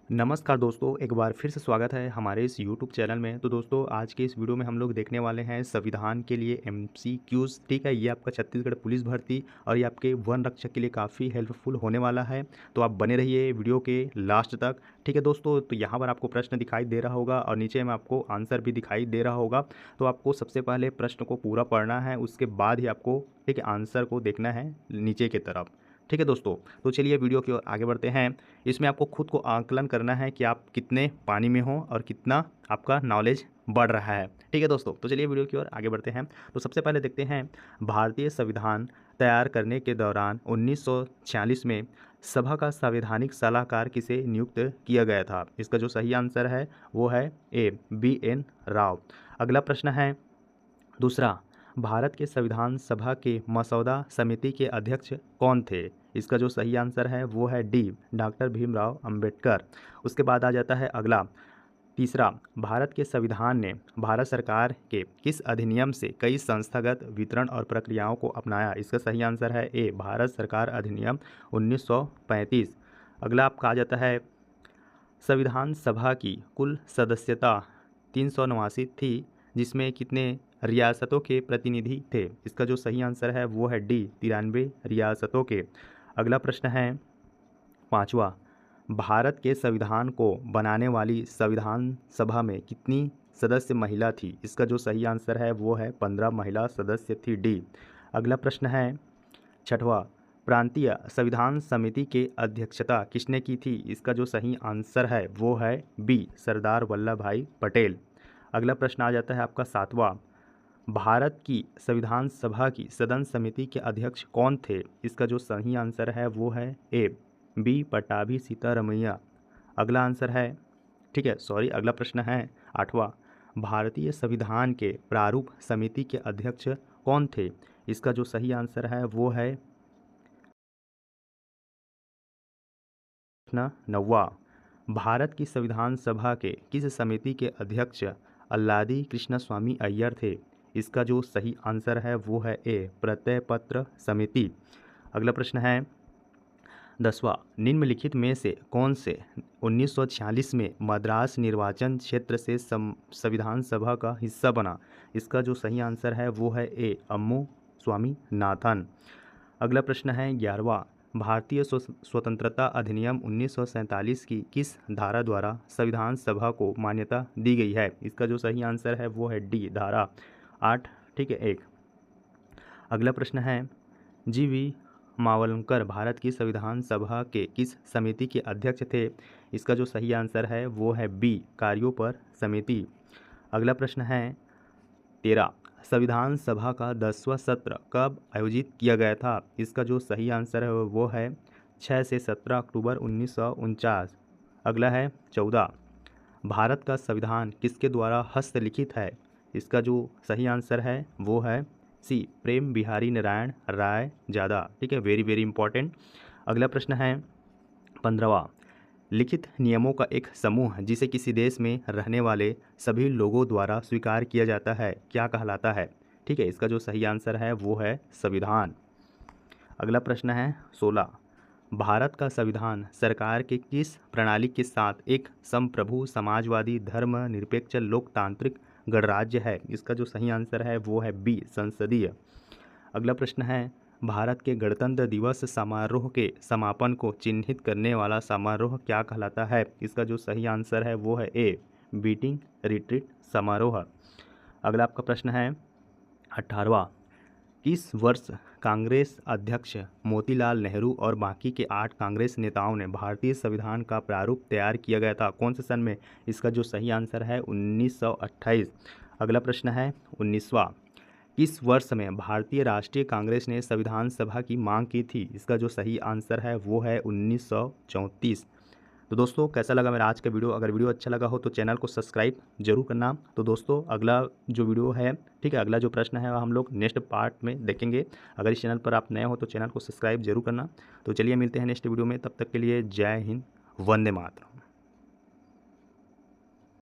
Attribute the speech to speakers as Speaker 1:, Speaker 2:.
Speaker 1: नमस्कार दोस्तों, एक बार फिर से स्वागत है हमारे इस यूट्यूब चैनल में। तो दोस्तों, आज के इस वीडियो में हम लोग देखने वाले हैं संविधान के लिए एमसीक्यूज़। ठीक है, ये आपका छत्तीसगढ़ पुलिस भर्ती और ये आपके वन रक्षक के लिए काफ़ी हेल्पफुल होने वाला है। तो आप बने रहिए वीडियो के लास्ट तक। ठीक है दोस्तों, तो यहाँ पर आपको प्रश्न दिखाई दे रहा होगा और नीचे में आपको आंसर भी दिखाई दे रहा होगा। तो आपको सबसे पहले प्रश्न को पूरा पढ़ना है, उसके बाद ही आपको ठीक है आंसर को देखना है नीचे की तरफ। ठीक है दोस्तों, तो चलिए वीडियो की ओर आगे बढ़ते हैं। इसमें आपको खुद को आकलन करना है कि आप कितने पानी में हो और कितना आपका नॉलेज बढ़ रहा है। ठीक है दोस्तों, तो चलिए वीडियो की ओर आगे बढ़ते हैं। तो सबसे पहले देखते हैं, भारतीय संविधान तैयार करने के दौरान 1946 में सभा का संवैधानिक सलाहकार किसे नियुक्त किया गया था? इसका जो सही आंसर है वो है ए बी एन राव। अगला प्रश्न है दूसरा, भारत के संविधान सभा के मसौदा समिति के अध्यक्ष कौन थे? इसका जो सही आंसर है वो है डी डॉक्टर भीमराव अंबेडकर। उसके बाद आ जाता है अगला, तीसरा, भारत के संविधान ने भारत सरकार के किस अधिनियम से कई संस्थागत वितरण और प्रक्रियाओं को अपनाया? इसका सही आंसर है ए भारत सरकार अधिनियम 1935। अगला आपका आ जाता है, संविधान सभा की कुल सदस्यता 389 थी, जिसमें कितने रियासतों के प्रतिनिधि थे? इसका जो सही आंसर है वो है डी 93 रियासतों के। अगला प्रश्न है पांचवा, भारत के संविधान को बनाने वाली संविधान सभा में कितनी सदस्य महिला थी? इसका जो सही आंसर है वो है 15 महिला सदस्य थी, डी। अगला प्रश्न है छठवां, प्रांतीय संविधान समिति के अध्यक्षता किसने की थी? इसका जो सही आंसर है वो है बी सरदार वल्लभ भाई पटेल। अगला प्रश्न आ जाता है आपका सातवां, भारत की संविधान सभा की सदन समिति के अध्यक्ष कौन थे? इसका जो सही आंसर है वो है ए बी पटाभी सीतारमैया। अगला आंसर है ठीक है सॉरी अगला प्रश्न है आठवां, भारतीय संविधान के प्रारूप समिति के अध्यक्ष कौन थे? इसका जो सही आंसर है वो है प्रश्न नौवा, भारत की संविधान सभा के किस समिति के अध्यक्ष अल्लादी कृष्ण स्वामी अय्यर थे? इसका जो सही आंसर है वो है ए प्रत्यय पत्र समिति। अगला प्रश्न है दसवां, निम्नलिखित में से कौन से 1946 में मद्रास निर्वाचन क्षेत्र से संविधान सभा का हिस्सा बना? इसका जो सही आंसर है वो है ए अम्मू स्वामीनाथन। अगला प्रश्न है 11वां, भारतीय स्वतंत्रता अधिनियम 1947 की किस धारा द्वारा संविधान सभा को मान्यता दी गई है? इसका जो सही आंसर है वो है डी धारा 8 ठीक है 1। अगला प्रश्न है जी.वी. मावलंकर भारत की संविधान सभा के किस समिति के अध्यक्ष थे? इसका जो सही आंसर है वो है बी कार्यों पर समिति। अगला प्रश्न है 13, संविधान सभा का 10वां सत्र कब आयोजित किया गया था? इसका जो सही आंसर है वो है 6 से 17 अक्टूबर 1949। अगला है 14, भारत का संविधान किसके द्वारा हस्तलिखित है? इसका जो सही आंसर है वो है सी प्रेम बिहारी नारायण राय ज़्यादा। ठीक है, वेरी वेरी इंपॉर्टेंट। अगला प्रश्न है 15वां, लिखित नियमों का एक समूह जिसे किसी देश में रहने वाले सभी लोगों द्वारा स्वीकार किया जाता है क्या कहलाता है? ठीक है, इसका जो सही आंसर है वो है संविधान। अगला प्रश्न है 16, भारत का संविधान सरकार के किस प्रणाली के साथ एक संप्रभु समाजवादी धर्मनिरपेक्ष लोकतांत्रिक गणराज्य है? इसका जो सही आंसर है वो है बी संसदीय। अगला प्रश्न है, भारत के गणतंत्र दिवस समारोह के समापन को चिन्हित करने वाला समारोह क्या कहलाता है? इसका जो सही आंसर है वो है ए बीटिंग रिट्रीट समारोह। अगला आपका प्रश्न है 18वां, किस वर्ष कांग्रेस अध्यक्ष मोतीलाल नेहरू और बाकी के 8 कांग्रेस नेताओं ने भारतीय संविधान का प्रारूप तैयार किया गया था? कौन से सन में? इसका जो सही आंसर है 1928। अगला प्रश्न है 19वां, किस वर्ष में भारतीय राष्ट्रीय कांग्रेस ने संविधान सभा की मांग की थी? इसका जो सही आंसर है वो है 1934। तो दोस्तों, कैसा लगा मेरा आज का वीडियो? अगर वीडियो अच्छा लगा हो तो चैनल को सब्सक्राइब जरूर करना। तो दोस्तों, अगला जो वीडियो है ठीक है, अगला जो प्रश्न है हम लोग नेक्स्ट पार्ट में देखेंगे। अगर इस चैनल पर आप नए हो तो चैनल को सब्सक्राइब जरूर करना। तो चलिए मिलते हैं नेक्स्ट वीडियो में, तब तक के लिए जय हिंद, वंदे मातरम।